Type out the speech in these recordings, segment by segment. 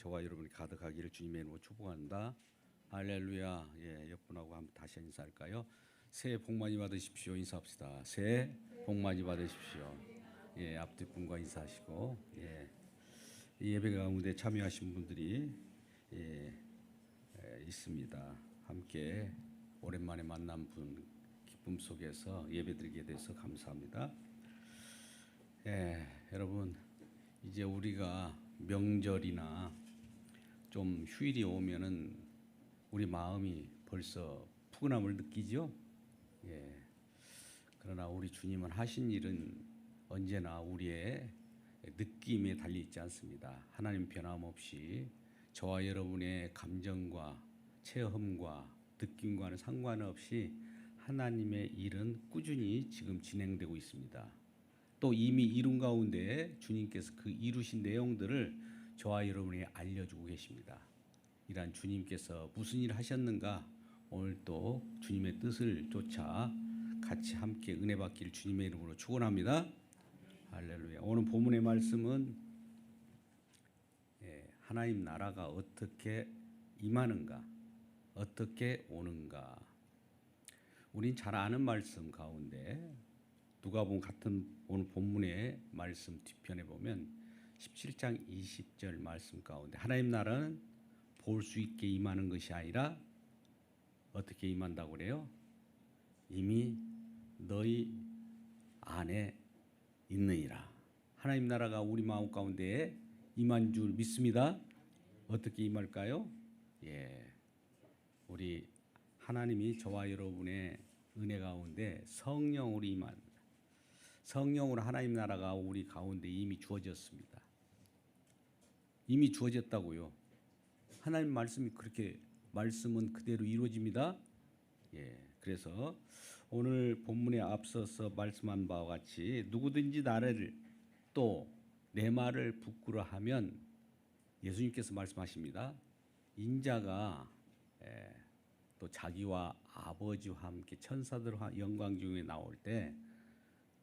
저와 여러분이 가득하기를 주님의 이름으로 축복한다. 할렐루야. 예, 옆분하고 한번 다시 인사할까요? 새해 복 많이 받으십시오. 인사합시다. 새해 복 많이 받으십시오. 예, 앞뒤 분과 인사하시고, 예, 이 예배 가운데 참여하신 분들이 있습니다. 함께 오랜만에 만난 분 기쁨 속에서 예배드리게 돼서 감사합니다. 예, 여러분 이제 우리가 명절이나 좀 휴일이 오면은 우리 마음이 벌써 푸근함을 느끼죠. 예. 그러나 우리 주님은 하신 일은 언제나 우리의 느낌에 달려 있지 않습니다. 하나님 변함없이 저와 여러분의 감정과 체험과 느낌과는 상관없이 하나님의 일은 꾸준히 지금 진행되고 있습니다. 또 이미 이룬 가운데 주님께서 그 이루신 내용들을 저와 여러분이 알려주고 계십니다. 이러한 주님께서 무슨 일을 하셨는가 오늘 또 주님의 뜻을 쫓아 같이 함께 은혜 받기를 주님의 이름으로 축원합니다. 할렐루야. 오늘 본문의 말씀은 하나님 나라가 어떻게 임하는가, 어떻게 오는가. 우린 잘 아는 말씀 가운데 누가복음 같은 오늘 본문의 말씀 뒤편에 보면 17장 20절 말씀 가운데 하나님 나라는 볼 수 있게 임하는 것이 아니라 어떻게 임한다고 그래요? 이미 너희 안에 있느니라. 하나님 나라가 우리 마음 가운데 임한 줄 믿습니다. 어떻게 임할까요? 예, 우리 하나님이 저와 여러분의 은혜 가운데 성령으로 임한, 성령으로 하나님 나라가 우리 가운데 이미 주어졌습니다. 이미 주어졌다고요. 하나님 말씀이 그렇게 말씀은 그대로 이루어집니다. 예, 그래서 오늘 본문에 앞서서 말씀한 바와 같이 누구든지 나를 또 내 말을 부끄러하면 예수님께서 말씀하십니다. 인자가 또 자기와 아버지와 함께 천사들과 영광 중에 나올 때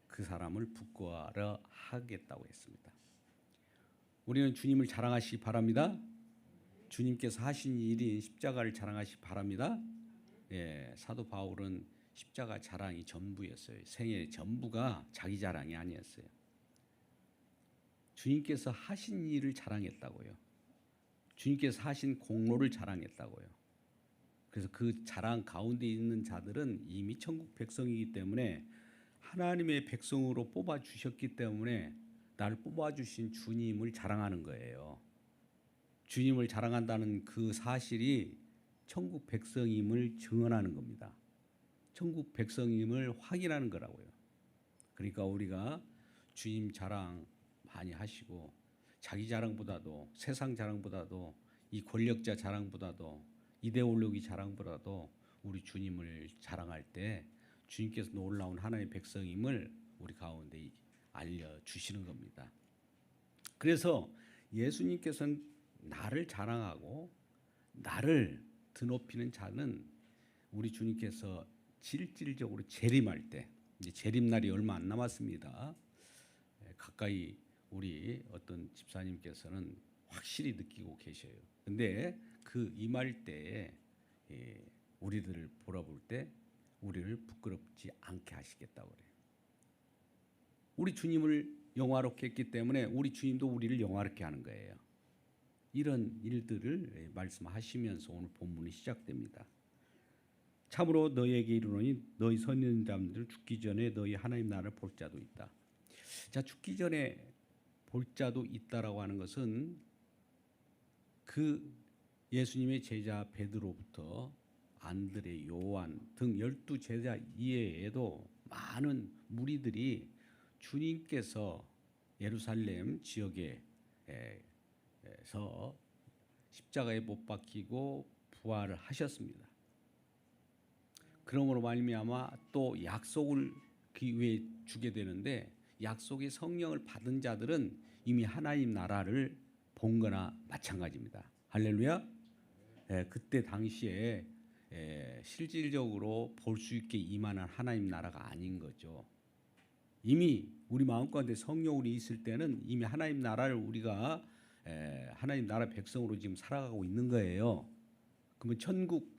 그 사람을 부끄러워 하겠다고 했습니다. 우리는 주님을 자랑하시기 바랍니다. 주님께서 하신 일인 십자가를 자랑하시기 바랍니다. 예, 사도 바울은 십자가 자랑이 전부였어요. 생애 전부가 자기 자랑이 아니었어요. 주님께서 하신 일을 자랑했다고요. 주님께서 하신 공로를 자랑했다고요. 그래서 그 자랑 가운데 있는 자들은 이미 천국 백성이기 때문에 하나님의 백성으로 뽑아주셨기 때문에 나를 뽑아주신 주님을 자랑하는 거예요. 주님을 자랑한다는 그 사실이 천국 백성임을 증언하는 겁니다. 천국 백성임을 확인하는 거라고요. 그러니까 우리가 주님 자랑 많이 하시고 자기 자랑보다도 세상 자랑보다도 이 권력자 자랑보다도 이데올로기 자랑보다도 우리 주님을 자랑할 때 주님께서 놀라운 하나님의 백성임을 우리 가운데 알려주시는 겁니다. 그래서 예수님께서는 나를 자랑하고 나를 드높이는 자는 우리 주님께서 실질적으로 재림할 때, 이제 재림날이 얼마 안 남았습니다. 가까이 우리 어떤 집사님께서는 확실히 느끼고 계셔요. 근데 그 임할 때에 우리들을 보러볼 때 우리를 부끄럽지 않게 하시겠다고 그래요. 우리 주님을 영화롭게 했기 때문에 우리 주님도 우리를 영화롭게 하는 거예요. 이런 일들을 말씀하시면서 오늘 본문이 시작됩니다. 참으로 너희에게 이르노니 너희 선인자들 죽기 전에 너희 하나님 나라를 볼 자도 있다. 자, 죽기 전에 볼 자도 있다라고 하는 것은 그 예수님의 제자 베드로부터 안드레, 요한 등 12제자 이외에도 많은 무리들이 주님께서 예루살렘 지역에서 십자가에 못 박히고 부활을 하셨습니다. 그러므로 말미암아 또 약속을 그 위에 주게 되는데 약속의 성령을 받은 자들은 이미 하나님 나라를 본 거나 마찬가지입니다. 할렐루야. 그때 당시에 실질적으로 볼 수 있게 임하는 하나님 나라가 아닌 거죠. 이미 우리 마음 가운데 성령이 있을 때는 이미 하나님 나라를 우리가 하나님 나라 백성으로 지금 살아가고 있는 거예요. 그러면 천국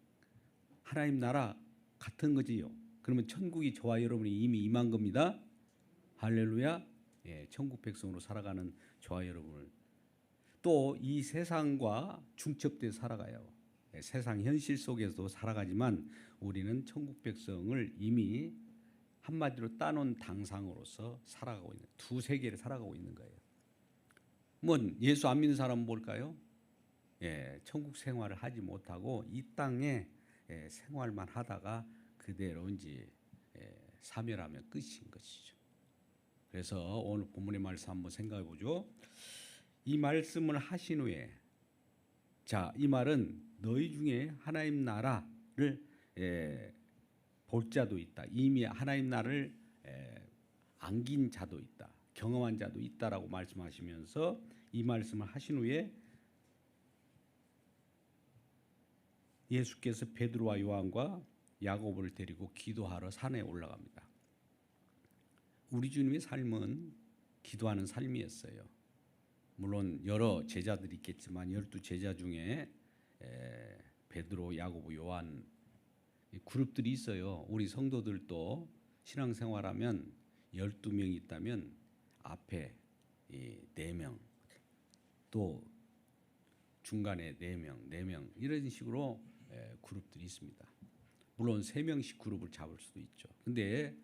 하나님 나라 같은 거지요. 그러면 천국이 저와 여러분이 이미 임한 겁니다. 할렐루야. 예, 천국 백성으로 살아가는 저와 여러분을 또 이 세상과 중첩돼 살아가요. 예, 세상 현실 속에서도 살아가지만 우리는 천국 백성을 이미 한마디로 따놓은 당상으로서 살아가고 있는 두 세계를 살아가고 있는 거예요. 뭐 예수 안 믿는 사람은 뭘까요? 예, 천국 생활을 하지 못하고 이 땅에 생활만 하다가 그대로 이제 사멸하면 끝인 것이죠. 그래서 오늘 본문의 말씀 한번 생각해 보죠. 이 말씀을 하신 후에 자, 이 말은 너희 중에 하나님 나라를 볼 자도 있다. 이미 하나님 나라를 안긴 자도 있다. 경험한 자도 있다라고 말씀하시면서 이 말씀을 하신 후에 예수께서 베드로와 요한과 야고보를 데리고 기도하러 산에 올라갑니다. 우리 주님의 삶은 기도하는 삶이었어요. 물론 여러 제자들이 있겠지만 12제자 중에 베드로, 야고보, 요한 그룹들이 있어요. 우리 성도들도 신앙생활하면 12명이 있다면 앞에 4명 또 중간에 4명 이런 식으로 그룹들이 있습니다. 물론 3명씩 그룹을 잡을 수도 있죠. 근데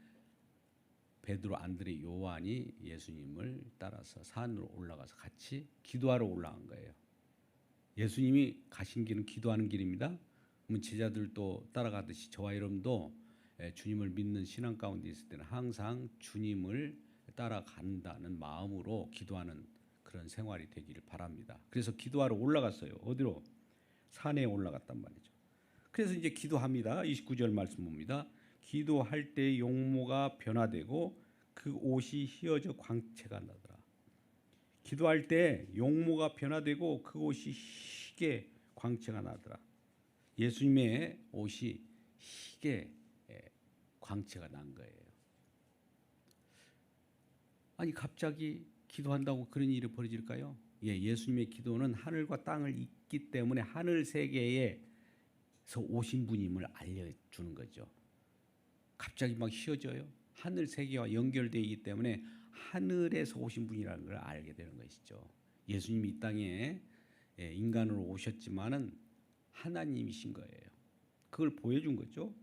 베드로, 안드레, 요한이 예수님을 따라서 산으로 올라가서 같이 기도하러 올라간 거예요. 예수님이 가신 길은 기도하는 길입니다. 그러면 제자들도 따라가듯이 저와 여러분도 주님을 믿는 신앙 가운데 있을 때는 항상 주님을 따라간다는 마음으로 기도하는 그런 생활이 되기를 바랍니다. 그래서 기도하러 올라갔어요. 어디로? 산에 올라갔단 말이죠. 그래서 이제 기도합니다. 29절 말씀 봅니다. 기도할 때 용모가 변화되고 그 옷이 휘어져 광채가 나더라. 기도할 때 용모가 변화되고 그 옷이 희게 광채가 나더라. 예수님의 옷이 희게 광채가 난 거예요. 아니 갑자기 기도한다고 그런 일이 벌어질까요? 예, 예수님의 기도는 하늘과 땅을 잇기 때문에 하늘 세계에서 오신 분임을 알려주는 거죠. 갑자기 막 휘어져요. 하늘 세계와 연결되어 있기 때문에 하늘에서 오신 분이라는 걸 알게 되는 것이죠. 예수님이 이 땅에 인간으로 오셨지만은 하나님이신 거예요. 그걸 보여준 거죠.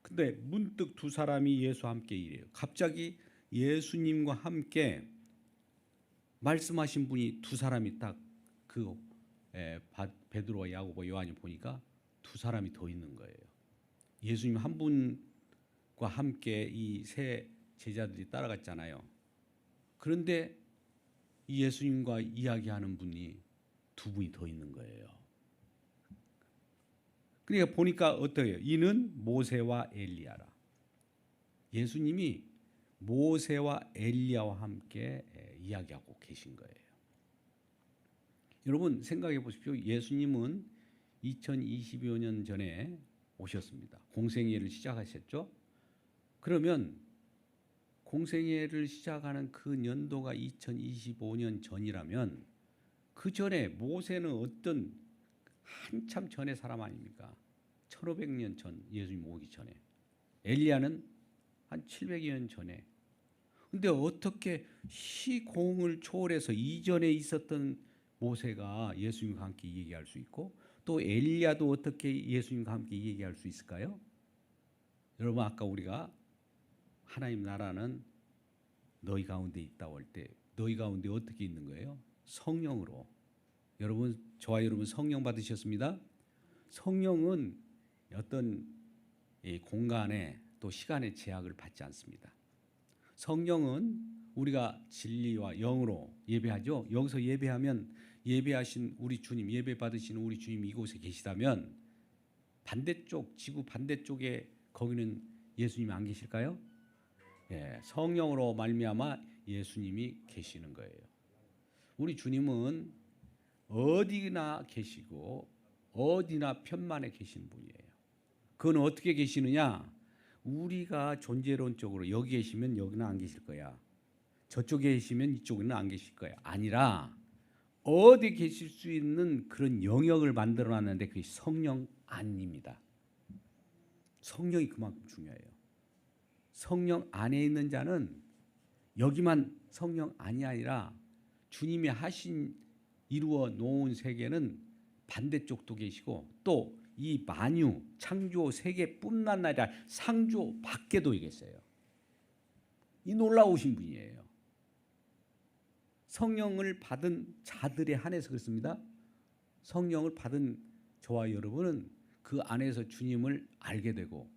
근데 문득 두 사람이 예수와 함께 이래요. 갑자기 예수님과 함께 말씀하신 분이 두 사람이 딱 그 베드로와 야고보, 요한이 보니까 두 사람이 더 있는 거예요. 예수님 한 분과 함께 이 세 제자들이 따라갔잖아요. 그런데 이 예수님과 이야기하는 분이 두 분이 더 있는 거예요. 그러니까 보니까 어때요? 이는 모세와 엘리야라. 예수님이 모세와 엘리야와 함께 이야기하고 계신 거예요. 여러분 생각해 보십시오. 예수님은 2020여 년 전에 오셨습니다. 공생애를 시작하셨죠. 그러면 공생애를 시작하는 그 년도가 2025년 전이라면 그 전에 모세는 어떤 한참 전의 사람 아닙니까? 1500년 전 예수님 오기 전에. 엘리야는 한 700여 년 전에. 근데 어떻게 시공을 초월해서 이전에 있었던 모세가 예수님과 함께 얘기할 수 있고 또 엘리야도 어떻게 예수님과 함께 얘기할 수 있을까요? 여러분 아까 우리가 하나님 나라는 너희 가운데 있다고 할 때 너희 가운데 어떻게 있는 거예요? 성령으로. 여러분 저와 여러분 성령 받으셨습니다. 성령은 어떤 공간에 또 시간의 제약을 받지 않습니다. 성령은 우리가 진리와 영으로 예배하죠. 여기서 예배하면 예배하신 우리 주님, 예배 받으시는 우리 주님 이곳에 계시다면 반대쪽 지구 반대쪽에 거기는 예수님이 안 계실까요? 예, 성령으로 말미암아 예수님이 계시는 거예요. 우리 주님은 어디나 계시고 어디나 편만에 계시는 분이에요. 그건 어떻게 계시느냐? 우리가 존재론적으로 여기 계시면 여기는 안 계실 거야. 저쪽에 계시면 이쪽에는 안 계실 거야. 아니라 어디 계실 수 있는 그런 영역을 만들어놨는데 그게 성령 안입니다. 성령이 그만큼 중요해요. 성령 안에 있는 자는 여기만 성령 안이 아니라 주님이 하신 이루어 놓은 세계는 반대쪽도 계시고 또 이 만유 창조 세계뿐만 아니라 상조 밖에도 계세요. 이 놀라우신 분이에요. 성령을 받은 자들에 한해서 그렇습니다. 성령을 받은 저와 여러분은 그 안에서 주님을 알게 되고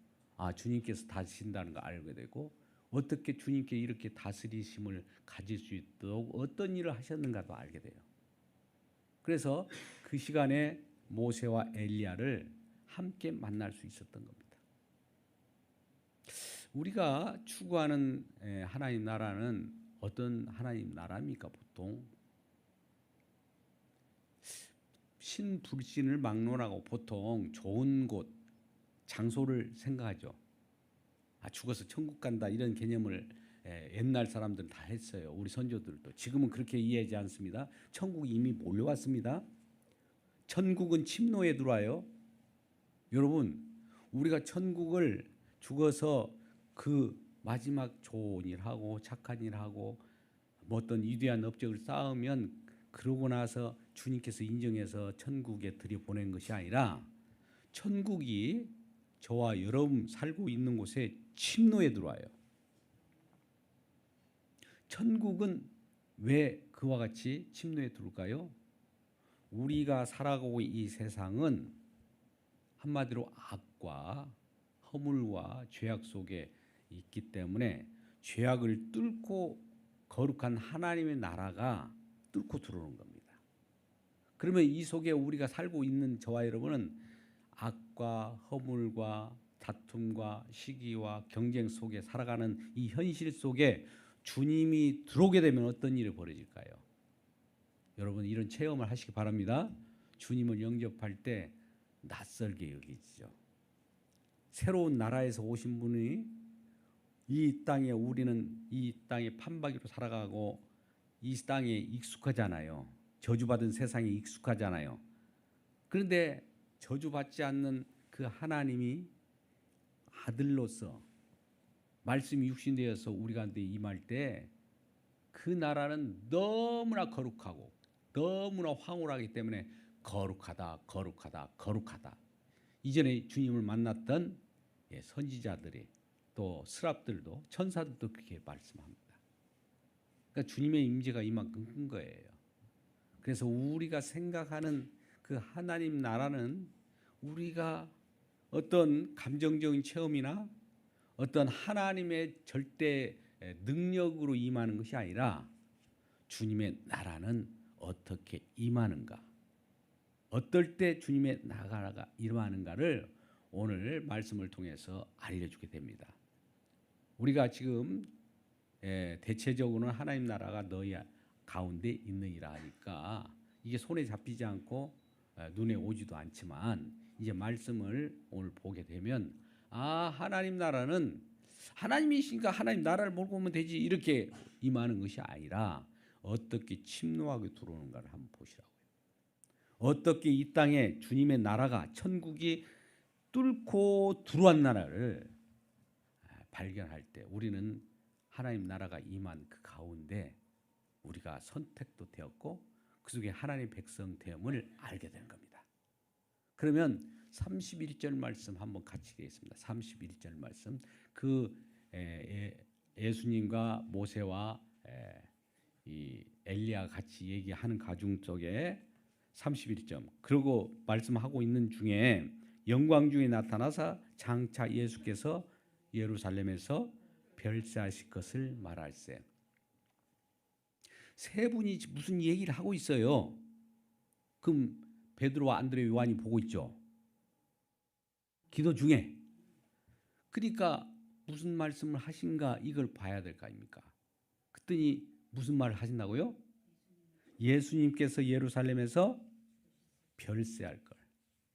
주님께서 다스린다는 걸 알게 되고 어떻게 주님께 이렇게 다스리심을 가질 수 있도록 어떤 일을 하셨는가도 알게 돼요. 그래서 그 시간에 모세와 엘리야를 함께 만날 수 있었던 겁니다. 우리가 추구하는 하나님 나라는 어떤 하나님 나라입니까? 보통 신불신을 막론하고 보통 좋은 곳, 장소를 생각하죠. 죽어서 천국 간다 이런 개념을 옛날 사람들은 다 했어요. 우리 선조들도. 지금은 그렇게 이해하지 않습니다. 천국이 이미 몰려왔습니다. 천국은 침노에 들어와요. 여러분, 우리가 천국을 죽어서 그 마지막 좋은 일하고 착한 일하고 뭐 어떤 위대한 업적을 쌓으면 그러고 나서 주님께서 인정해서 천국에 들여보낸 것이 아니라 천국이 저와 여러분 살고 있는 곳에 침노에 들어와요. 천국은 왜 그와 같이 침노에 들어올까요? 우리가 살아가고 이 세상은 한마디로 악과 허물과 죄악 속에 있기 때문에 죄악을 뚫고 거룩한 하나님의 나라가 뚫고 들어오는 겁니다. 그러면 이 속에 우리가 살고 있는 저와 여러분은 악과 허물과 다툼과 시기와 경쟁 속에 살아가는 이 현실 속에 주님이 들어오게 되면 어떤 일이 벌어질까요? 여러분 이런 체험을 하시기 바랍니다. 주님을 영접할 때 낯설게 여기죠. 새로운 나라에서 오신 분이 이 땅에 우리는 이 땅에 판박이로 살아가고 이 땅에 익숙하잖아요. 저주받은 세상에 익숙하잖아요. 그런데 저주받지 않는 그 하나님이 아들로서 말씀이 육신되어서 우리 가운데 임할 때 그 나라는 너무나 거룩하고 너무나 황홀하기 때문에 거룩하다, 거룩하다, 거룩하다. 이전에 주님을 만났던 선지자들이 또 스랍들도 천사들도 그렇게 말씀합니다. 그러니까 주님의 임재가 이만큼 큰 거예요. 그래서 우리가 생각하는 그 하나님 나라는 우리가 어떤 감정적인 체험이나 어떤 하나님의 절대 능력으로 임하는 것이 아니라 주님의 나라는 어떻게 임하는가, 어떨 때 주님의 나라가 임하는가를 오늘 말씀을 통해서 알려주게 됩니다. 우리가 지금 대체적으로는 하나님 나라가 너희 가운데 있느니라 하니까 이게 손에 잡히지 않고 눈에 오지도 않지만 이제 말씀을 오늘 보게 되면 하나님 나라는 하나님이시니까 하나님 나라를 몰고 오면 되지 이렇게 임하는 것이 아니라 어떻게 침노하게 들어오는가를 한번 보시라고요. 어떻게 이 땅에 주님의 나라가 천국이 뚫고 들어온 나라를 발견할 때 우리는 하나님 나라가 임한 그 가운데 우리가 선택도 되었고 그 속에 하나님의 백성 되음을 알게 되는 겁니다. 그러면 31절 말씀 한번 같이 읽겠습니다. 31절 말씀. 그 예수님과 모세와 이 엘리야가 같이 얘기하는 가중 속에 31절. 그러고 말씀하고 있는 중에 영광 중에 나타나사 장차 예수께서 예루살렘에서 별세하실 것을 말할세. 세 분이 무슨 얘기를 하고 있어요. 그럼 베드로와 안드레 요한이 보고 있죠. 기도 중에. 그러니까 무슨 말씀을 하신가 이걸 봐야 될 거 아닙니까? 그랬더니 무슨 말을 하신다고요? 예수님께서 예루살렘에서 별세할 걸.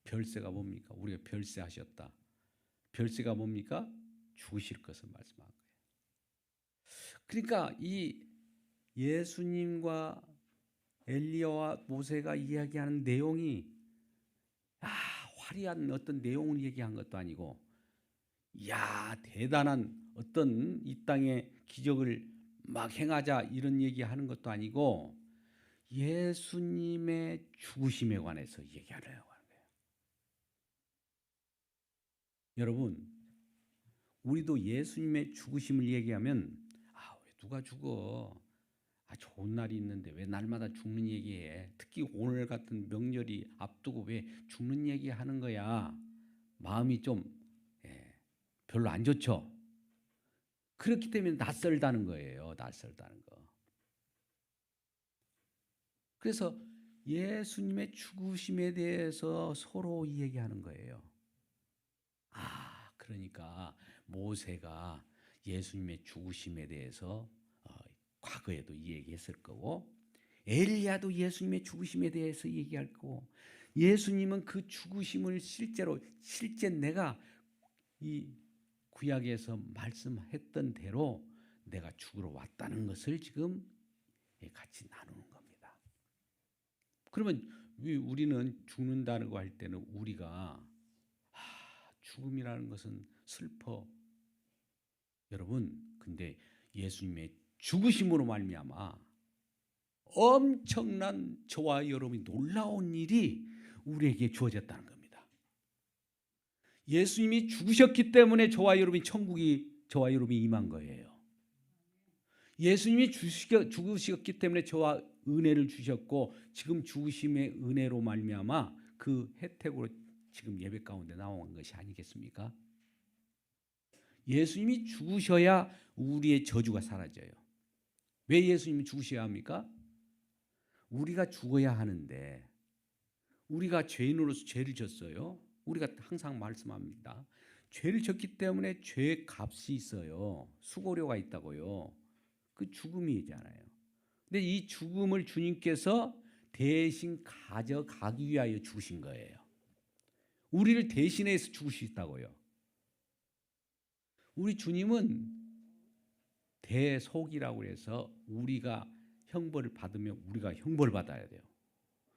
별세가 뭡니까? 우리가 별세하셨다. 별세가 뭡니까? 죽으실 것을 말씀한 거예요. 그러니까 이 예수님과 엘리야와 모세가 이야기하는 내용이 화려한 어떤 내용을 얘기한 것도 아니고 대단한 어떤 이 땅에 기적을 막 행하자 이런 얘기하는 것도 아니고 예수님의 죽으심에 관해서 얘기하려고 하는 거예요. 여러분, 우리도 예수님의 죽으심을 얘기하면 왜 누가 죽어? 좋은 날이 있는데 왜 날마다 죽는 얘기해? 특히 오늘 같은 명절이 앞두고 왜 죽는 얘기하는 거야? 마음이 좀 별로 안 좋죠. 그렇기 때문에 낯설다는 거예요. 낯설다는 거. 그래서 예수님의 죽으심에 대해서 서로 얘기하는 거예요. 그러니까 모세가 예수님의 죽으심에 대해서 과거에도 얘기했을 거고 엘리야도 예수님의 죽으심에 대해서 얘기할 거고 예수님은 그 죽으심을 실제 내가 이 구약에서 말씀했던 대로 내가 죽으러 왔다는 것을 지금 같이 나누는 겁니다. 그러면 우리는 죽는다는 거 할 때는 우리가 죽음이라는 것은 슬퍼. 여러분, 근데 예수님의 죽으심으로 말미암아 엄청난 저와 여러분이 놀라운 일이 우리에게 주어졌다는 겁니다. 예수님이 죽으셨기 때문에 저와 여러분이 천국이 저와 여러분이 임한 거예요. 예수님이 죽으셨기 때문에 저와 은혜를 주셨고 지금 죽으심의 은혜로 말미암아 그 혜택으로 지금 예배 가운데 나온 것이 아니겠습니까? 예수님이 죽으셔야 우리의 저주가 사라져요. 왜 예수님이 죽으셔야 합니까? 우리가 죽어야 하는데 우리가 죄인으로서 죄를 졌어요. 우리가 항상 말씀합니다. 죄를 졌기 때문에 죄의 값이 있어요. 수고료가 있다고요. 그 죽음이잖아요. 근데 이 죽음을 주님께서 대신 가져가기 위하여 죽으신 거예요. 우리를 대신해서 죽으시다고요. 우리 주님은 대속이라고 해서 우리가 형벌을 받으면 우리가 형벌을 받아야 돼요.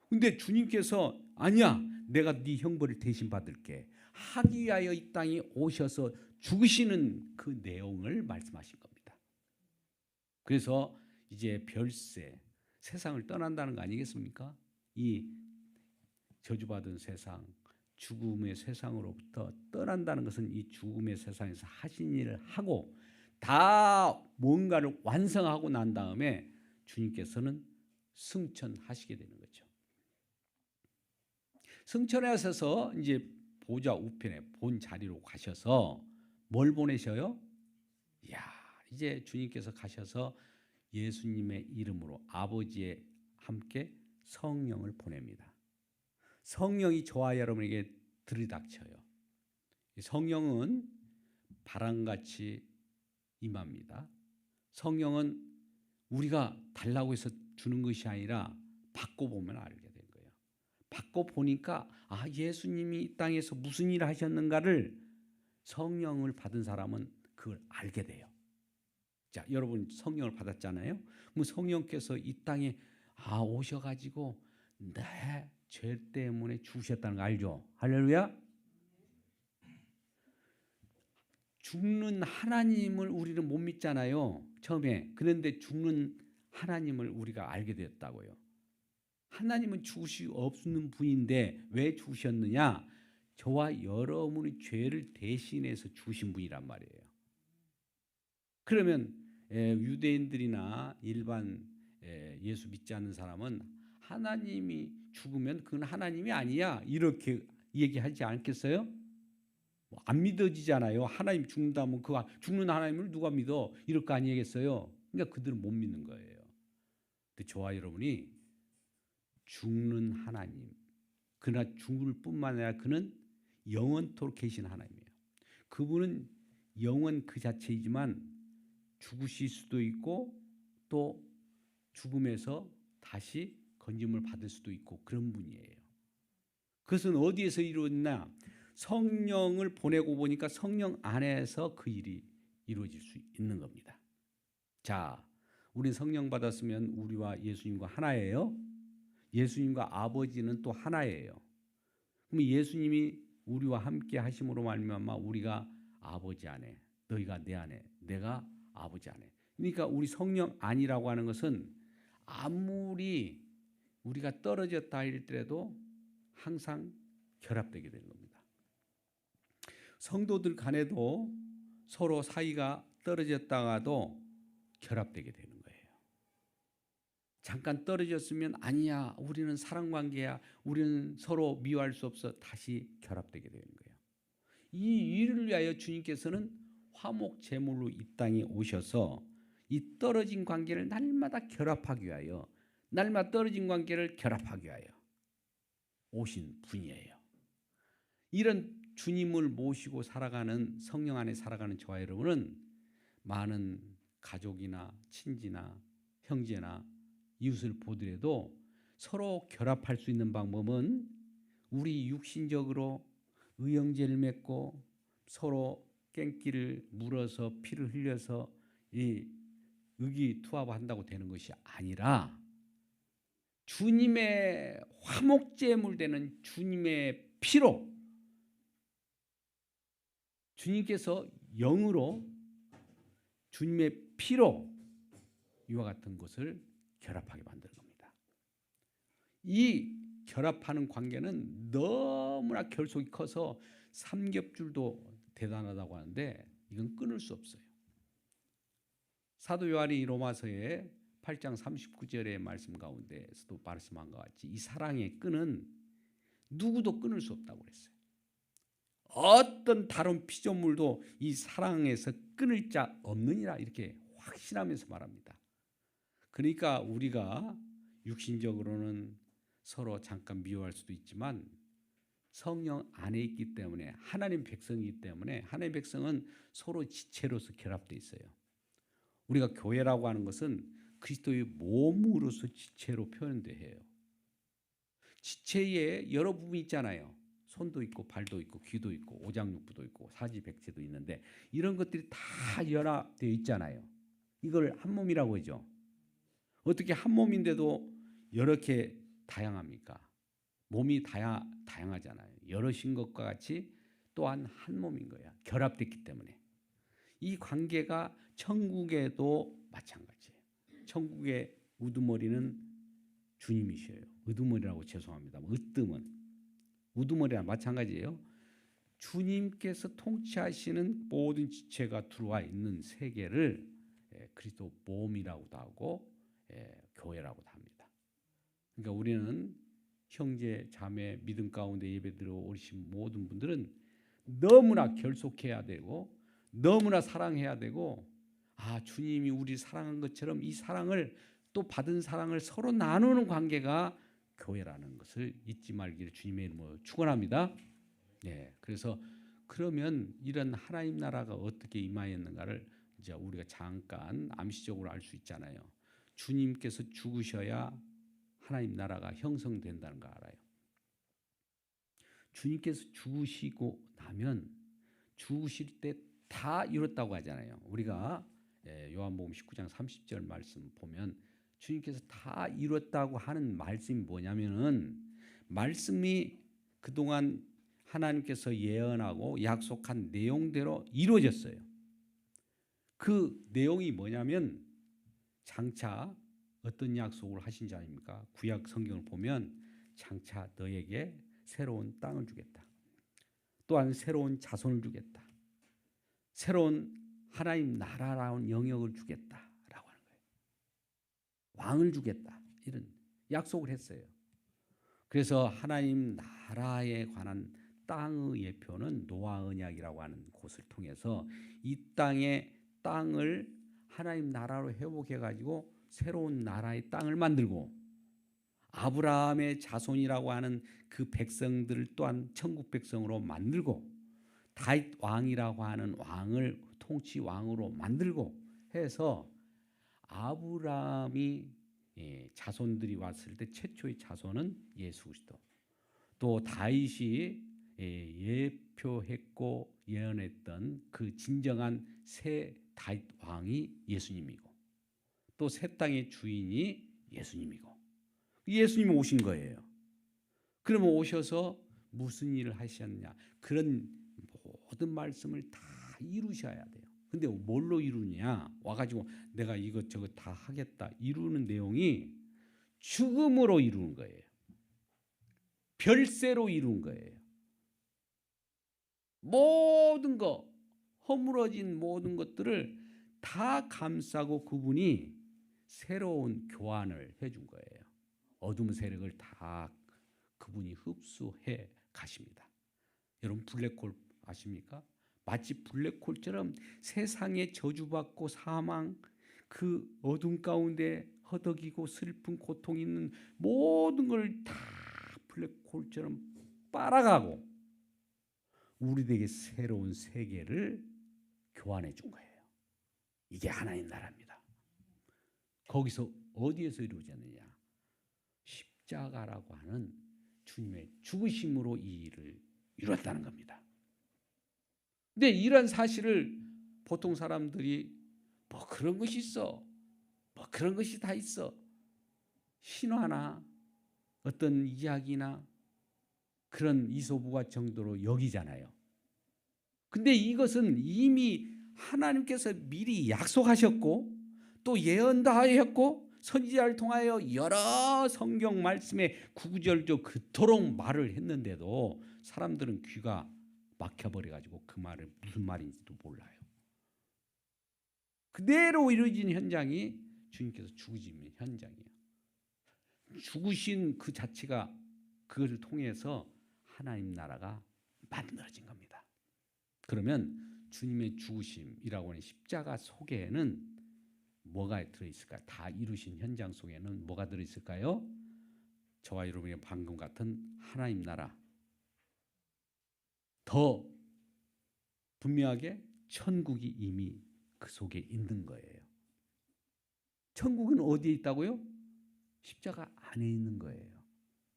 근데 주님께서 아니야, 내가 네 형벌을 대신 받을게 하기 위하여 이 땅에 오셔서 죽으시는 그 내용을 말씀하신 겁니다. 그래서 이제 별세, 세상을 떠난다는 거 아니겠습니까? 이 저주받은 세상, 죽음의 세상으로부터 떠난다는 것은 이 죽음의 세상에서 하신 일을 하고 다 뭔가를 완성하고 난 다음에 주님께서는 승천하시게 되는 거죠. 승천하셔서 이제 보좌 우편에 본 자리로 가셔서 뭘 보내셔요? 이제 주님께서 가셔서 예수님의 이름으로 아버지의 함께 성령을 보냅니다. 성령이 저와 여러분에게 들이닥쳐요. 성령은 바람같이 임합니다. 성령은 우리가 달라고 해서 주는 것이 아니라 받고 보면 알게 된 거예요. 받고 보니까 예수님이 이 땅에서 무슨 일을 하셨는가를 성령을 받은 사람은 그걸 알게 돼요. 자, 여러분 성령을 받았잖아요. 그럼 성령께서 이 땅에 오셔가지고 내 죄 때문에 죽으셨다는 거 알죠? 할렐루야. 죽는 하나님을 우리는 못 믿잖아요. 처음에. 그런데 죽는 하나님을 우리가 알게 되었다고요. 하나님은 죽으실 없는 분인데 왜 죽으셨느냐? 저와 여러분의 죄를 대신해서 죽으신 분이란 말이에요. 그러면 유대인들이나 일반 예수 믿지 않는 사람은 하나님이 죽으면 그건 하나님이 아니야 이렇게 얘기하지 않겠어요? 안 믿어지잖아요. 하나님 죽는다면 그 죽는 하나님을 누가 믿어? 이럴 거 아니겠어요? 그러니까 그들은 못 믿는 거예요. 근데 저와 여러분이 죽는 하나님, 그러나 죽을 뿐만 아니라 그는 영원토록 계신 하나님이에요. 그분은 영원 그 자체이지만 죽으실 수도 있고 또 죽음에서 다시 건짐을 받을 수도 있고 그런 분이에요. 그것은 어디에서 이루어지나? 성령을 보내고 보니까 성령 안에서 그 일이 이루어질 수 있는 겁니다. 자, 우리 성령 받았으면 우리와 예수님과 하나예요. 예수님과 아버지는 또 하나예요. 그럼 예수님이 우리와 함께 하심으로 말미암아 우리가 아버지 안에, 너희가 내 안에, 내가 아버지 안에. 그러니까 우리 성령 안이라고 하는 것은 아무리 우리가 떨어졌다 할지라도 항상 결합되게 되는 겁니다. 성도들 간에도 서로 사이가 떨어졌다가도 결합되게 되는 거예요. 잠깐 떨어졌으면 아니야, 우리는 사랑관계야, 우리는 서로 미워할 수 없어, 다시 결합되게 되는 거예요. 이 일을 위하여 주님께서는 화목제물로 이 땅에 오셔서 이 떨어진 관계를 날마다 결합하기 위하여, 날마다 떨어진 관계를 결합하기 위하여 오신 분이에요. 이런 주님을 모시고 살아가는, 성령 안에 살아가는 저와 여러분은 많은 가족이나 친지나 형제나 이웃을 보더라도 서로 결합할 수 있는 방법은 우리 육신적으로 의형제를 맺고 서로 깽기를 물어서 피를 흘려서 이 의기투합한다고 되는 것이 아니라 주님의 화목제물 되는 주님의 피로, 주님께서 영으로 주님의 피로 이와 같은 것을 결합하게 만드는 겁니다. 이 결합하는 관계는 너무나 결속이 커서 삼겹줄도 대단하다고 하는데 이건 끊을 수 없어요. 사도 요한이 로마서의 8장 39절의 말씀 가운데서도 말씀한 것 같이 이 사랑의 끈은 누구도 끊을 수 없다고 그랬어요. 어떤 다른 피조물도 이 사랑에서 끊을 자 없느니라 이렇게 확신하면서 말합니다. 그러니까 우리가 육신적으로는 서로 잠깐 미워할 수도 있지만 성령 안에 있기 때문에 하나님 백성이기 때문에 하나님 백성은 서로 지체로서 결합되어 있어요. 우리가 교회라고 하는 것은 그리스도의 몸으로서 지체로 표현돼요. 지체에 여러 부분이 있잖아요. 손도 있고 발도 있고 귀도 있고 오장육부도 있고 사지백체도 있는데 이런 것들이 다 연합되어 있잖아요. 이걸 한 몸이라고 하죠. 어떻게 한 몸인데도 이렇게 다양합니까? 몸이 다양하잖아요. 여럿인 것과 같이 또한 한 몸인 거야. 결합됐기 때문에. 이 관계가 천국에도 마찬가지예요. 천국의 우두머리는 주님이셔요. 우두머리라고 죄송합니다. 으뜸은 우두머리랑 마찬가지예요. 주님께서 통치하시는 모든 지체가 들어와 있는 세계를 그리스도 몸이라고도 하고 교회라고도 합니다. 그러니까 우리는 형제, 자매, 믿음 가운데 예배드려 오신 모든 분들은 너무나 결속해야 되고 너무나 사랑해야 되고 주님이 우리 사랑한 것처럼 이 사랑을 또 받은 사랑을 서로 나누는 관계가 교회라는 것을 잊지 말기를 주님의 이름으로 축원합니다. 그래서 그러면 이런 하나님 나라가 어떻게 임하였는가를 이제 우리가 잠깐 암시적으로 알 수 있잖아요. 주님께서 죽으셔야 하나님 나라가 형성된다는 거 알아요. 주님께서 죽으시고 나면 죽으실 때 다 이뤘다고 하잖아요. 우리가 요한복음 19장 30절 말씀 보면 주님께서 다 이뤘다고 하는 말씀이 뭐냐면은 말씀이 그동안 하나님께서 예언하고 약속한 내용대로 이루어졌어요. 그 내용이 뭐냐면 장차 어떤 약속을 하신 자 아닙니까? 구약 성경을 보면 장차 너에게 새로운 땅을 주겠다. 또한 새로운 자손을 주겠다. 새로운 하나님 나라라는 영역을 주겠다라고 하는 거예요. 왕을 주겠다. 이런 약속을 했어요. 그래서 하나님 나라에 관한 땅의 예표는 노아 언약이라고 하는 곳을 통해서 이 땅의 땅을 하나님 나라로 회복해 가지고 새로운 나라의 땅을 만들고 아브라함의 자손이라고 하는 그 백성들을 또한 천국 백성으로 만들고 다윗 왕이라고 하는 왕을 통치 왕으로 만들고 해서 아브라함이 자손들이 왔을 때 최초의 자손은 예수 그리스도, 또 다윗이 예표했고 예언했던 그 진정한 새 다윗 왕이 예수님이고 또 새 땅의 주인이 예수님이고 예수님이 오신 거예요. 그러면 오셔서 무슨 일을 하셨냐? 그런 모든 말씀을 다 이루셔야 돼요. 근데 뭘로 이루냐? 와가지고 내가 이것저것 다 하겠다. 이루는 내용이 죽음으로 이루는 거예요. 별세로 이루는 거예요. 모든 거, 허물어진 모든 것들을 다 감싸고 그분이 새로운 교환을 해준 거예요. 어둠 세력을 다 그분이 흡수해 가십니다. 여러분 블랙홀 아십니까? 마치 블랙홀처럼 세상에 저주받고 사망, 그 어둠 가운데 허덕이고 슬픈 고통 있는 모든 걸 다 블랙홀처럼 빨아가고 우리에게 새로운 세계를 교환해 준 거예요. 이게 하나님 나라입니다. 거기서 어디에서 이루어졌느냐? 십자가라고 하는 주님의 죽으심으로 이 일을 이루었다는 겁니다. 근데 이런 사실을 보통 사람들이 뭐 그런 것이 있어, 뭐 그런 것이 다 있어, 신화나 어떤 이야기나 그런 이소부가 정도로 여기잖아요. 근데 이것은 이미 하나님께서 미리 약속하셨고 또 예언도 하였고 선지자를 통하여 여러 성경 말씀에 구구절절 그토록 말을 했는데도 사람들은 귀가 막혀버려가지고 그 말을 무슨 말인지도 몰라요. 그대로 이루어진 현장이 주님께서 죽으신 현장이에요. 죽으신 그 자체가 그것을 통해서 하나님 나라가 만들어진 겁니다. 그러면 주님의 죽으심이라고 하는 십자가 속에는 뭐가 들어있을까요? 다 이루신 현장 속에는 뭐가 들어있을까요? 저와 여러분의 방금 같은 하나님 나라, 더 분명하게 천국이 이미 그 속에 있는 거예요. 천국은 어디에 있다고요? 십자가 안에 있는 거예요.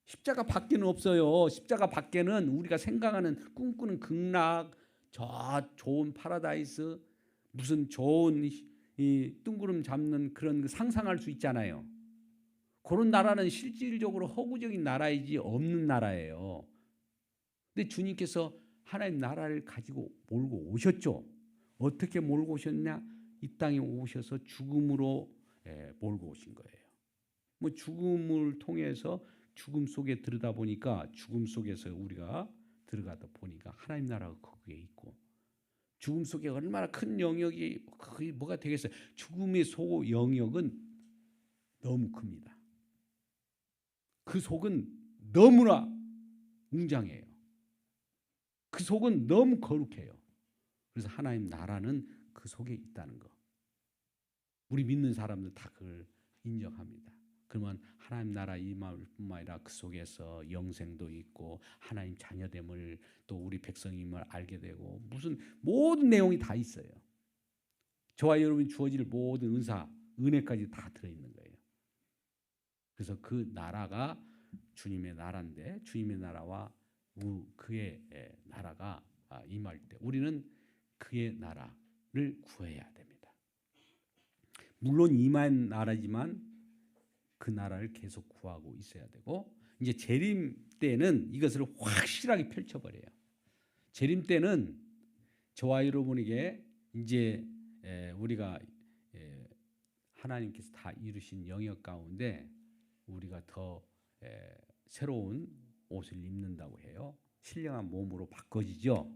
십자가 밖에는 없어요. 십자가 밖에는 우리가 생각하는 꿈꾸는 극락, 저 좋은 파라다이스, 무슨 좋은 이 뜬구름 잡는 그런 상상할 수 있잖아요. 그런 나라는 실질적으로 허구적인 나라이지 없는 나라예요. 근데 주님께서 하나님 나라를 가지고 몰고 오셨죠. 어떻게 몰고 오셨냐? 이 땅에 오셔서 죽음으로 몰고 오신 거예요. 뭐 죽음을 통해서 죽음 속에 들여다 보니까 죽음 속에서 우리가 들어가다 보니까 하나님 나라가 거기에 있고 죽음 속에 얼마나 큰 영역이 그게 뭐가 되겠어요? 죽음의 소 영역은 너무 큽니다. 그 속은 너무나 웅장해요. 그 속은 너무 거룩해요. 그래서 하나님 나라는 그 속에 있다는 거. 우리 믿는 사람들 다 그걸 인정합니다. 그러면 하나님 나라 임할 뿐만 아니라 그 속에서 영생도 있고 하나님 자녀됨을 또 우리 백성임을 알게 되고 무슨 모든 내용이 다 있어요. 저와 여러분이 주어질 모든 은사, 은혜까지 다 들어있는 거예요. 그래서 그 나라가 주님의 나라인데 주님의 나라와 그의 나라가 임할 때 우리는 그의 나라를 구해야 됩니다. 물론 임한 나라지만 그 나라를 계속 구하고 있어야 되고 이제 재림 때는 이것을 확실하게 펼쳐버려요. 재림 때는 저와 여러분에게 이제 우리가 하나님께서 다 이루신 영역 가운데 우리가 더 새로운 옷을 입는다고 해요. 신령한 몸으로 바꿔지죠.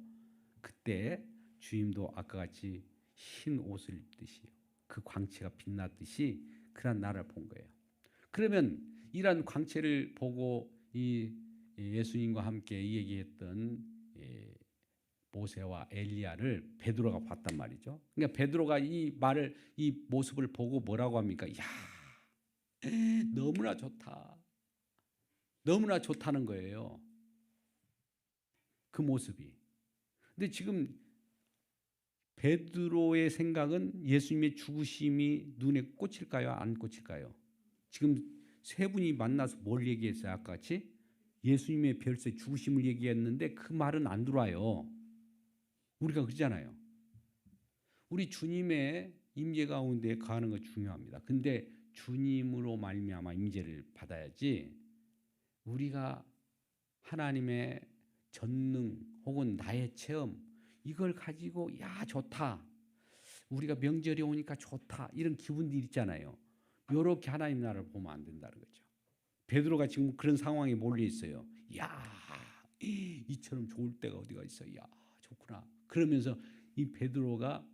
그때 주님도 아까 같이 흰 옷을 입듯이 그 광채가 빛났듯이 그런 나라를 본 거예요. 그러면 이러한 광채를 보고 이 예수님과 함께 얘기했던 모세와 엘리야를 베드로가 봤단 말이죠. 그러니까 베드로가 이 말을 이 모습을 보고 뭐라고 합니까? 야, 너무나 좋다. 너무나 좋다는 거예요. 그 모습이. 근데 지금 베드로의 생각은 예수님의 죽으심이 눈에 꽂힐까요? 안 꽂힐까요? 지금 세 분이 만나서 뭘 얘기했어요? 아까 같이 예수님의 별세 죽으심을 얘기했는데 그 말은 안 들어와요. 우리가 그러잖아요. 우리 주님의 임재 가운데 가는 거 중요합니다. 근데 주님으로 말미암아 임재를 받아야지 우리가 하나님의 전능 혹은 나의 체험 이걸 가지고 야 좋다. 우리가 명절이 오니까 좋다. 이런 기분들이 있잖아요. 이렇게 하나님 나라를 보면 안 된다는 거죠. 베드로가 지금 그런 상황에 몰려 있어요. 야 이처럼 좋을 때가 어디가 있어. 야 좋구나. 그러면서 이 베드로가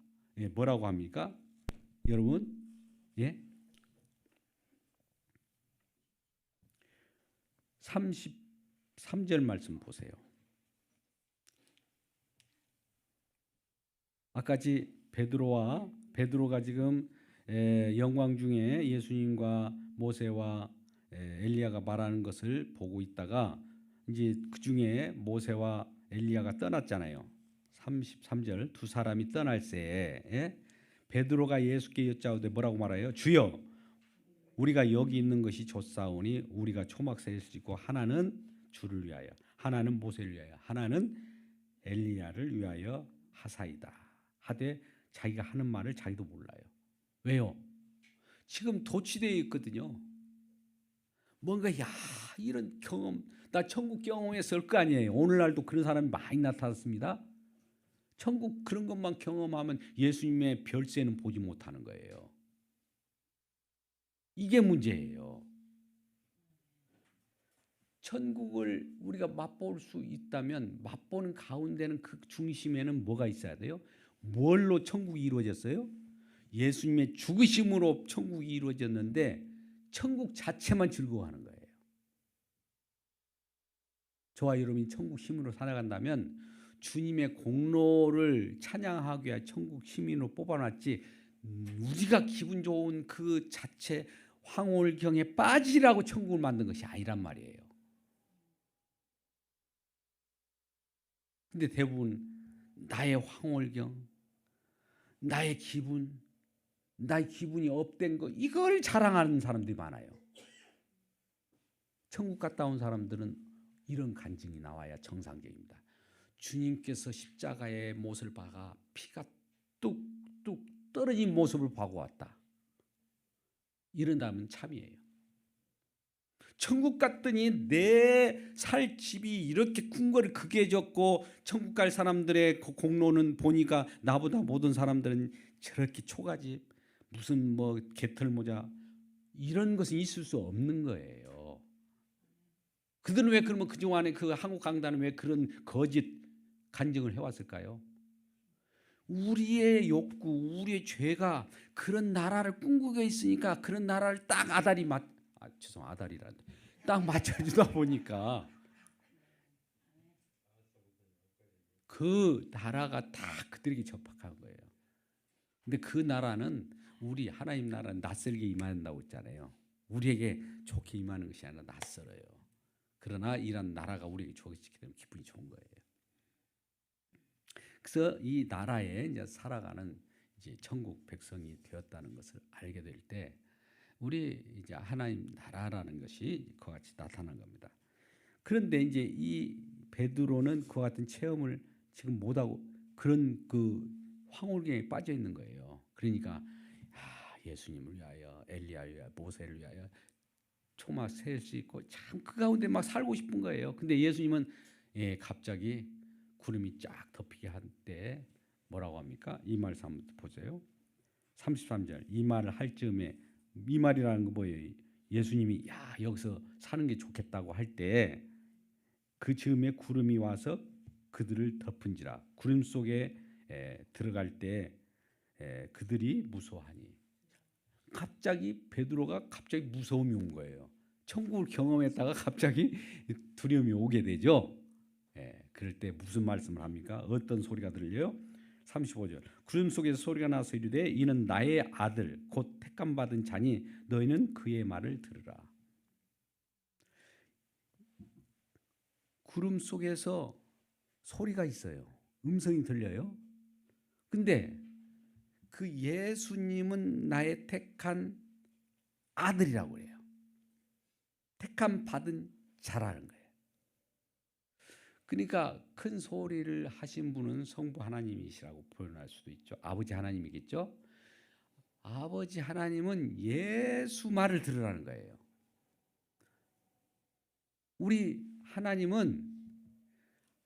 뭐라고 합니까? 여러분 33절 말씀 보세요. 아까지 베드로가 지금 영광 중에 예수님과 모세와 엘리야가 말하는 것을 보고 있다가 이제 그 중에 모세와 엘리야가 떠났잖아요. 33절 두 사람이 떠날새 베드로가 예수께 여짜오되 뭐라고 말해요? 주여 우리가 여기 있는 것이 좋사오니 우리가 초막 셀 수 있고 하나는 주를 위하여 하나는 모세를 위하여 하나는 엘리야를 위하여 하사이다 하되 자기가 하는 말을 자기도 몰라요. 왜요? 지금 도취되어 있거든요. 뭔가 이런 경험 나 천국 경험했을 거 아니에요. 오늘날도 그런 사람이 많이 나타났습니다. 천국 그런 것만 경험하면 예수님의 별세는 보지 못하는 거예요. 이게 문제예요. 천국을 우리가 맛볼 수 있다면 맛보는 가운데는 그 중심에는 뭐가 있어야 돼요? 뭘로 천국이 이루어졌어요? 예수님의 죽으심으로 천국이 이루어졌는데 천국 자체만 즐거워하는 거예요. 저와 여러분이 천국 시민으로 살아간다면 주님의 공로를 찬양하기 위해 천국 시민으로 뽑아놨지 우리가 기분 좋은 그 자체 황홀경에 빠지라고 천국을 만든 것이 아니란 말이에요. 근데 대부분 나의 황홀경, 나의 기분이 업된 거 이걸 자랑하는 사람들이 많아요. 천국 갔다 온 사람들은 이런 간증이 나와야 정상적입니다. 주님께서 십자가의 못을 박아 피가 뚝뚝 떨어진 모습을 보고 왔다. 이런다면 참이에요. 천국 갔더니 내 살 집이 이렇게 큰 거를 크게 졌고 천국 갈 사람들의 공로는 보니까 나보다 모든 사람들은 저렇게 초가집 무슨 뭐 개털모자 이런 것은 있을 수 없는 거예요. 그들은 왜 그러면 그동안에 그 한국 강단은 왜 그런 거짓 간증을 해왔을까요? 우리의 욕구, 우리의 죄가 그런 나라를 꿈꾸고 있으니까 그런 나라를 딱 딱 맞춰주다 보니까 그 나라가 다 그들에게 접박한 거예요. 근데 그 나라는 우리 하나님 나라는 낯설게 임한다고 했잖아요. 우리에게 좋게 임하는 것이 아니라 낯설어요. 그러나 이런 나라가 우리에게 좋게 되면 기분이 좋은 거예요. 그래서 이 나라에 이제 살아가는 이제 천국 백성이 되었다는 것을 알게 될 때 우리 이제 하나님 나라라는 것이 그와 같이 나타난 겁니다. 그런데 이제 이 베드로는 그와 같은 체험을 지금 못하고 그런 그 황홀경에 빠져 있는 거예요. 그러니까 예수님을 위하여 엘리야를 위하여 모세를 위하여 초막 셀 수 있고 참 그 가운데 막 살고 싶은 거예요. 근데 예수님은 갑자기 구름이 쫙 덮이게 할 때 뭐라고 합니까? 이 말씀 한번 보세요. 33절 이 말을 할 즈음에 이 말이라는 거 뭐예요? 예수님이 여기서 사는 게 좋겠다고 할 때 그 즈음에 구름이 와서 그들을 덮은지라 구름 속에 들어갈 때 그들이 무서워하니 갑자기 베드로가 갑자기 무서움이 온 거예요. 천국을 경험했다가 갑자기 두려움이 오게 되죠. 그럴 때 무슨 말씀을 합니까? 어떤 소리가 들려요? 35절 구름 속에서 소리가 나서 이르되 이는 나의 아들 곧 택감 받은 자니 너희는 그의 말을 들으라. 구름 속에서 소리가 있어요. 음성이 들려요. 근데 그 예수님은 나의 택한 아들이라고 해요. 택함 받은 자라는 거예요. 그러니까 큰 소리를 하신 분은 성부 하나님이시라고 표현할 수도 있죠. 아버지 하나님이겠죠. 아버지 하나님은 예수 말을 들으라는 거예요. 우리 하나님은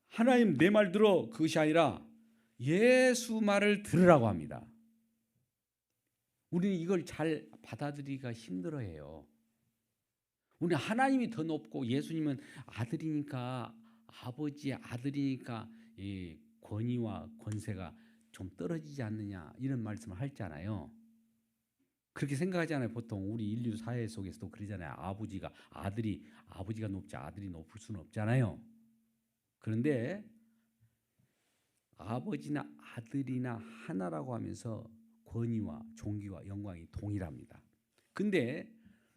하나님 내 말 들어 그것이 아니라 예수 말을 들으라고 합니다. 우리는 이걸 잘 받아들이기가 힘들어해요. 우리는 하나님이 더 높고 예수님은 아들이니까 아버지의 아들이니까 이 권위와 권세가 좀 떨어지지 않느냐 이런 말씀을 하잖아요. 그렇게 생각하잖아요. 보통 우리 인류 사회 속에서도 그러잖아요. 아버지가 높지 아들이 높을 수는 없잖아요. 그런데 아버지나 아들이나 하나라고 하면서 권위와 존귀와 영광이 동일합니다. 근데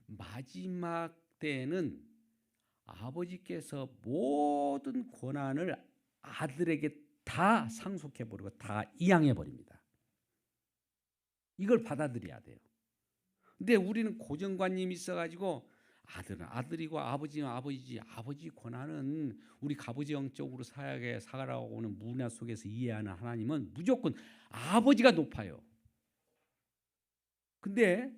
마지막 때에는 아버지께서 모든 권한을 아들에게 다 상속해버리고 다 이양해버립니다. 이걸 받아들여야 돼요. 근데 우리는 고정관념이 있어가지고 아들은 아들이고 아버지는 아버지지, 아버지 권한은 우리 가부지 영적으로 살아가고는 문화 속에서 이해하는 하나님은 무조건 아버지가 높아요. 근데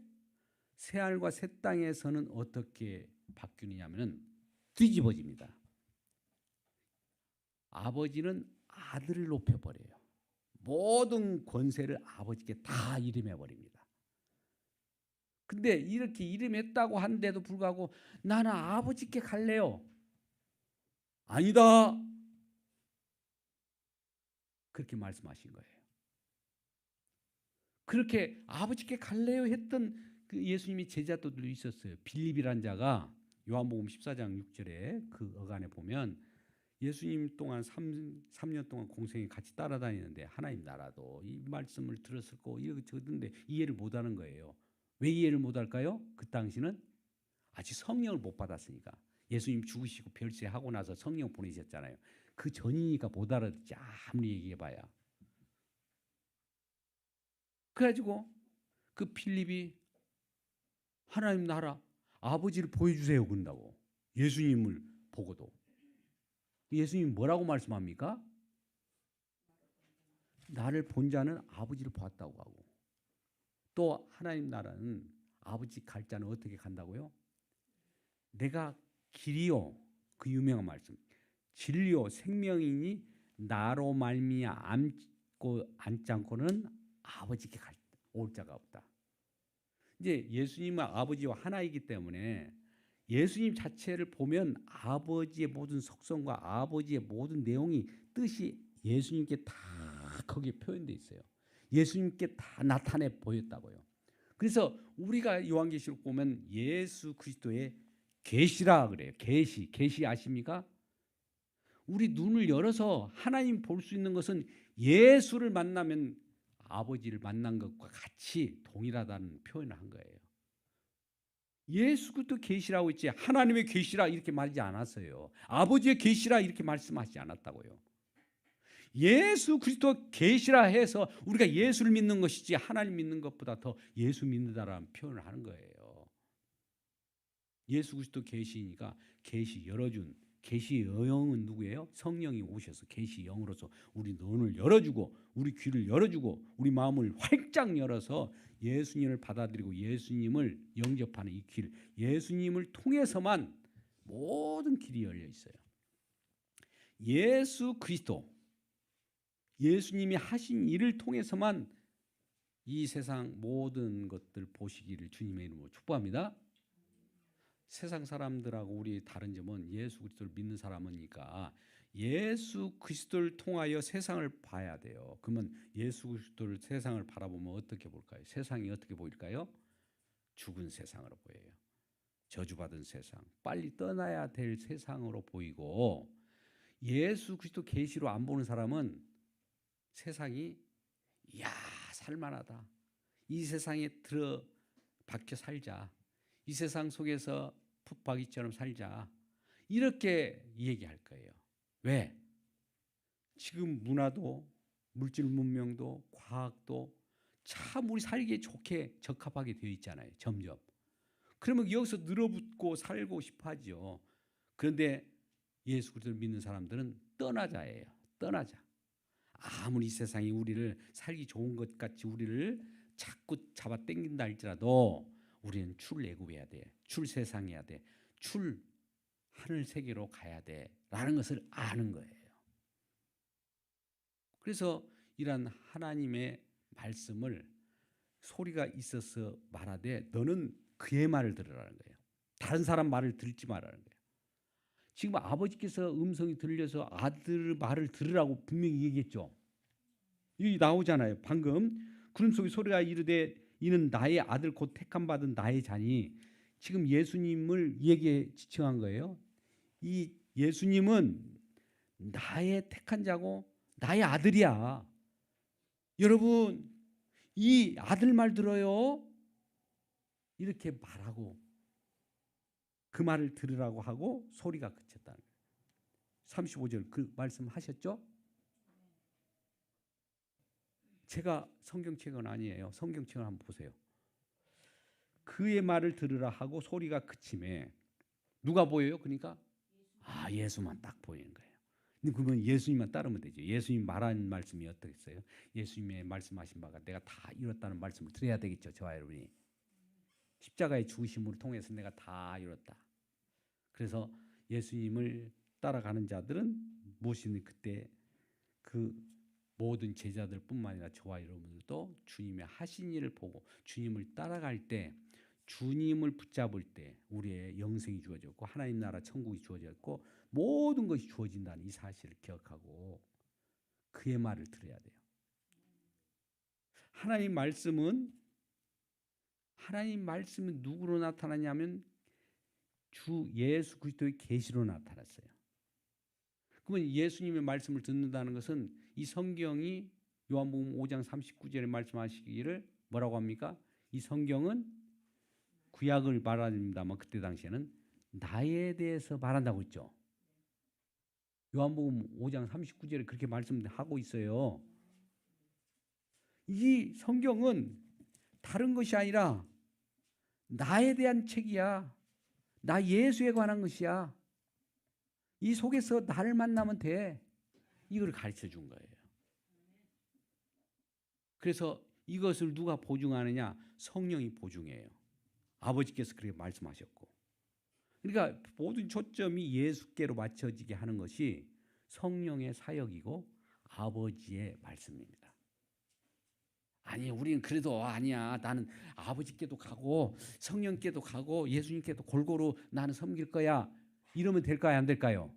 새하늘과 새 땅에서는 어떻게 바뀌느냐면 뒤집어집니다. 아버지는 아들을 높여버려요. 모든 권세를 아버지께 다 이름해버립니다. 근데 이렇게 이름했다고 하는데도 불구하고 나는 아버지께 갈래요. 아니다. 그렇게 말씀하신 거예요. 그렇게 아버지께 갈래요 했던 그 예수님이 제자들도 있었어요. 빌립이란 자가 요한복음 14장 6절에 그 어간에 보면 예수님 동안 3년 동안 공생에 같이 따라다니는데 하나님 나라도 이 말씀을 들었을 거 이렇게 듣는데 이해를 못하는 거예요. 왜 이해를 못할까요? 그 당시는 아직 성령을 못 받았으니까. 예수님 죽으시고 별세하고 나서 성령 보내셨잖아요. 그 전이니까 못 알아듣지 아무리 얘기해봐야. 그래가지고 그 필립이 하나님 나라 아버지를 보여주세요 그런다고. 예수님을 보고도. 예수님이 뭐라고 말씀합니까? 나를 본 자는 아버지를 보았다고 하고, 또 하나님 나라는 아버지 갈 자는 어떻게 간다고요? 내가 길이요, 그 유명한 말씀, 진리요 생명이니 나로 말미암아 앉지 않고는 아버지께 올 자가 없다. 이제 예수님은 아버지와 하나이기 때문에 예수님 자체를 보면 아버지의 모든 속성과 아버지의 모든 내용이 뜻이 예수님께 다 거기에 표현되어 있어요. 예수님께 다 나타내 보였다고요. 그래서 우리가 요한계시록 보면 예수 그리스도의 계시라 그래요. 계시 아십니까? 우리 눈을 열어서 하나님 볼 수 있는 것은 예수를 만나면 아버지를 만난 것과 같이 동일하다는 표현을 한 거예요. 예수 그리스도 계시라고 했지 하나님의 계시라 이렇게 말하지 않았어요. 아버지의 계시라 이렇게 말씀하지 않았다고요. 예수 그리스도 계시라 해서 우리가 예수를 믿는 것이지 하나님 믿는 것보다 더 예수 믿는다라는 표현을 하는 거예요. 예수 그리스도 계시니까 계시 열어준 계시 영은 누구예요? 성령이 오셔서 계시 영으로서 우리 눈을 열어주고 우리 귀를 열어주고 우리 마음을 활짝 열어서 예수님을 받아들이고 예수님을 영접하는 이 길, 예수님을 통해서만 모든 길이 열려 있어요. 예수 그리스도, 예수님이 하신 일을 통해서만 이 세상 모든 것들 보시기를 주님의 이름으로 축복합니다. 세상 사람들하고 우리 다른 점은 예수 그리스도를 믿는 사람이니까 예수 그리스도를 통하여 세상을 봐야 돼요. 그러면 예수 그리스도를 세상을 바라보면 어떻게 볼까요? 세상이 어떻게 보일까요? 죽은 세상으로 보여요. 저주받은 세상, 빨리 떠나야 될 세상으로 보이고, 예수 그리스도 계시로 안 보는 사람은 세상이 이야 살만하다. 이 세상에 들어 박혀 살자. 이 세상 속에서 풋박이처럼 살자. 이렇게 얘기할 거예요. 왜? 지금 문화도 물질 문명도 과학도 참 우리 살기에 좋게 적합하게 되어 있잖아요. 점점. 그러면 여기서 늘어붙고 살고 싶어 하죠. 그런데 예수 그리스도를 믿는 사람들은 떠나자예요. 떠나자. 아무리 이 세상이 우리를 살기 좋은 것 같이 우리를 자꾸 잡아 당긴다 할지라도 우리는 출애굽해야 돼. 출세상해야 돼. 출 하늘 세계로 가야 돼라는 것을 아는 거예요. 그래서 이런 하나님의 말씀을 소리가 있어서 말하되 너는 그의 말을 들으라는 거예요. 다른 사람 말을 듣지 말라는 거예요. 지금 아버지께서 음성이 들려서 아들 말을 들으라고 분명히 얘기했죠. 여기 나오잖아요. 방금 구름 속에 소리가 이르되 이는 나의 아들 곧 택함 받은 나의 자니, 지금 예수님을 얘기해 지칭한 거예요. 이 예수님은 나의 택한 자고 나의 아들이야. 여러분 이 아들 말 들어요. 이렇게 말하고 그 말을 들으라고 하고 소리가 그쳤다는 거예요. 35절 그 말씀 하셨죠? 제가 성경책은 아니에요. 성경책을 한번 보세요. 그의 말을 들으라 하고 소리가 그침에 누가 보여요? 그러니까 예수만 딱 보이는 거예요. 그러면 예수님만 따르면 되죠. 예수님 말한 말씀이 어떻겠어요? 예수님의 말씀하신 바가 내가 다 이뤘다는 말씀을 드려야 되겠죠. 저와 여러분이. 십자가의 죽으심으로 통해서 내가 다 이뤘다. 그래서 예수님을 따라가는 자들은 무엇이든 그때 그 모든 제자들뿐만 아니라 저와 여러분들도 주님의 하신 일을 보고 주님을 따라갈 때, 주님을 붙잡을 때 우리의 영생이 주어졌고 하나님 나라 천국이 주어졌고 모든 것이 주어진다는 이 사실을 기억하고 그의 말을 들어야 돼요. 하나님 말씀은 누구로 나타나냐면 주 예수 그리스도의 계시로 나타났어요. 그러면 예수님의 말씀을 듣는다는 것은 이 성경이 요한복음 5장 39절에 말씀하시기를 뭐라고 합니까? 이 성경은 구약을 말합니다만 그때 당시에는 나에 대해서 말한다고 했죠. 요한복음 5장 39절에 그렇게 말씀하고 있어요. 이 성경은 다른 것이 아니라 나에 대한 책이야. 나 예수에 관한 것이야. 이 속에서 나를 만나면 돼. 이걸 가르쳐 준 거예요. 그래서 이것을 누가 보증하느냐? 성령이 보증해요. 아버지께서 그렇게 말씀하셨고. 그러니까 모든 초점이 예수께로 맞춰지게 하는 것이 성령의 사역이고 아버지의 말씀입니다. 아니 우리는 그래도 아니야. 나는 아버지께도 가고 성령께도 가고 예수님께도 골고루 나는 섬길 거야. 이러면 될까요? 안 될까요?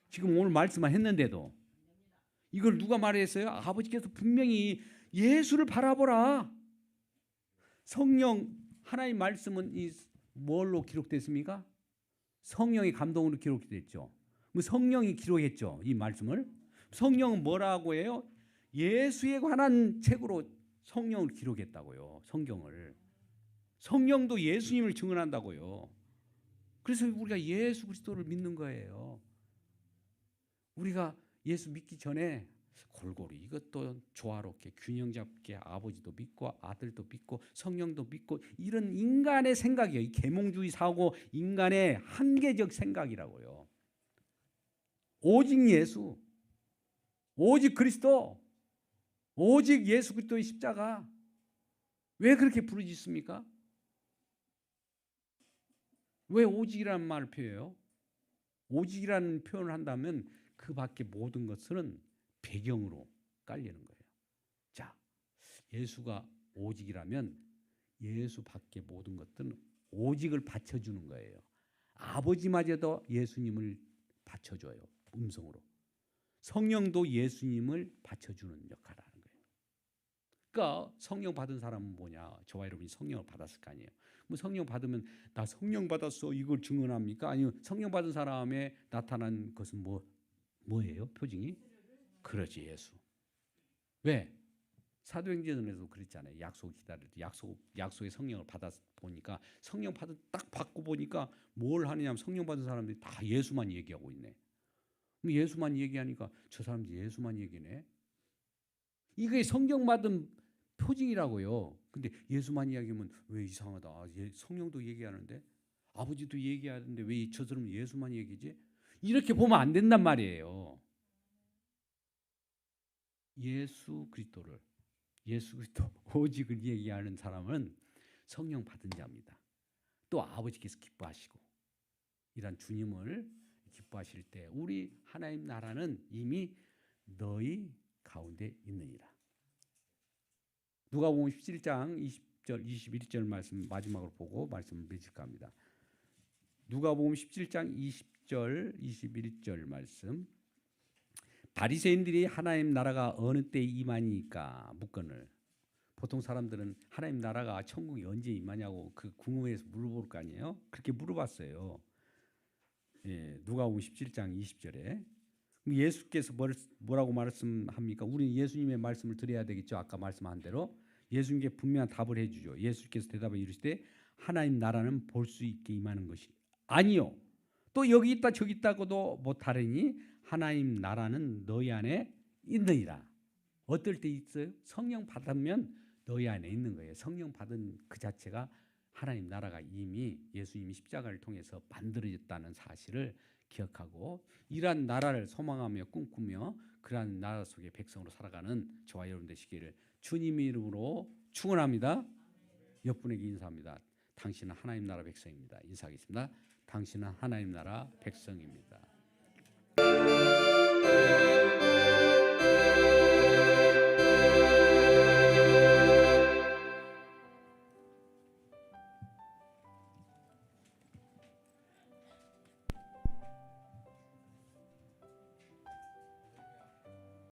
지금 오늘 말씀만 했는데도 이걸 누가 말했어요? 아버지께서 분명히 예수를 바라보라. 성령 하나님 말씀은 이 뭘로 기록됐습니까? 성령의 감동으로 기록됐죠. 성령이 기록했죠. 이 말씀을. 성령은 뭐라고 해요? 예수에 관한 책으로 성령을 기록했다고요. 성경을. 성령도 예수님을 증언한다고요. 그래서 우리가 예수 그리스도를 믿는 거예요. 우리가 예수 믿기 전에 골고루 이것도 조화롭게 균형 잡게 아버지도 믿고 아들도 믿고 성령도 믿고 이런 인간의 생각이에요. 이 계몽주의 사고 인간의 한계적 생각이라고요. 오직 예수, 오직 그리스도, 오직 예수 그리스도의 십자가. 왜 그렇게 부르짖습니까? 왜 오직이라는 말을 표해요? 오직이라는 표현을 한다면 그 밖에 모든 것은 배경으로 깔리는 거예요. 자, 예수가 오직이라면 예수 밖에 모든 것들은 오직을 받쳐주는 거예요. 아버지마저도 예수님을 받쳐줘요. 음성으로. 성령도 예수님을 받쳐주는 역할을 하는 거예요. 그러니까 성령 받은 사람은 뭐냐? 저와 여러분이 성령을 받았을 거 아니에요. 뭐 성령 받으면 나 성령 받았어 이걸 증언합니까? 아니면 성령 받은 사람에 나타난 것은 뭐예요? 표징이? 그렇지, 예수. 왜? 사도행전에도 그랬잖아요. 약속 기다릴 때 약속의 성령을 받아 보니까 성령 딱 받고 보니까 뭘 하느냐면 성령 받은 사람들이 다 예수만 얘기하고 있네. 예수만 얘기하니까 저 사람들이 예수만 얘기네. 이게 성경 받은 표징이라고요. 근데 예수만 이야기하면 왜 이상하다. 성령도 얘기하는데 아버지도 얘기하는데 왜 저 사람은 예수만 얘기지? 이렇게 보면 안 된단 말이에요. 예수 그리스도를 예수 그리스도 오직을 얘기하는 사람은 성령 받은 자입니다. 또 아버지께서 기뻐하시고 이런 주님을 기뻐하실 때 우리 하나님 나라는 이미 너희 가운데 있느니라. 누가복음 17장 20절 21절 말씀 마지막으로 보고 말씀을 맺을까 합니다. 누가복음 17장 20절 21절 말씀. 바리새인들이 하나님 나라가 어느 때 임하니까 묻거늘. 보통 사람들은 하나님 나라가 천국이 언제 임하냐고 그 궁금해서 물어볼 거 아니에요. 그렇게 물어봤어요. 예, 누가복음 17장 20절에 예수께서 뭐라고 말씀합니까? 우리 예수님의 말씀을 드려야 되겠죠. 아까 말씀한 대로 예수님께 분명한 답을 해주죠. 예수께서 대답해 이르시되 하나님 나라는 볼 수 있게 임하는 것이 아니요. 또 여기 있다 저기 있다고도 못하리니 하나님 나라는 너희 안에 있느니라. 어떨 때 있어요? 성령 받으면 너희 안에 있는 거예요. 성령 받은 그 자체가 하나님 나라가 이미 예수님이 십자가를 통해서 만들어졌다는 사실을 기억하고 이러한 나라를 소망하며 꿈꾸며 그러한 나라 속의 백성으로 살아가는 저와 여러분 되시기를 주님의 이름으로 축원합니다. 옆분에게 인사합니다. 당신은 하나님 나라 백성입니다. 인사하겠습니다. 당신은 하나님 나라 백성입니다.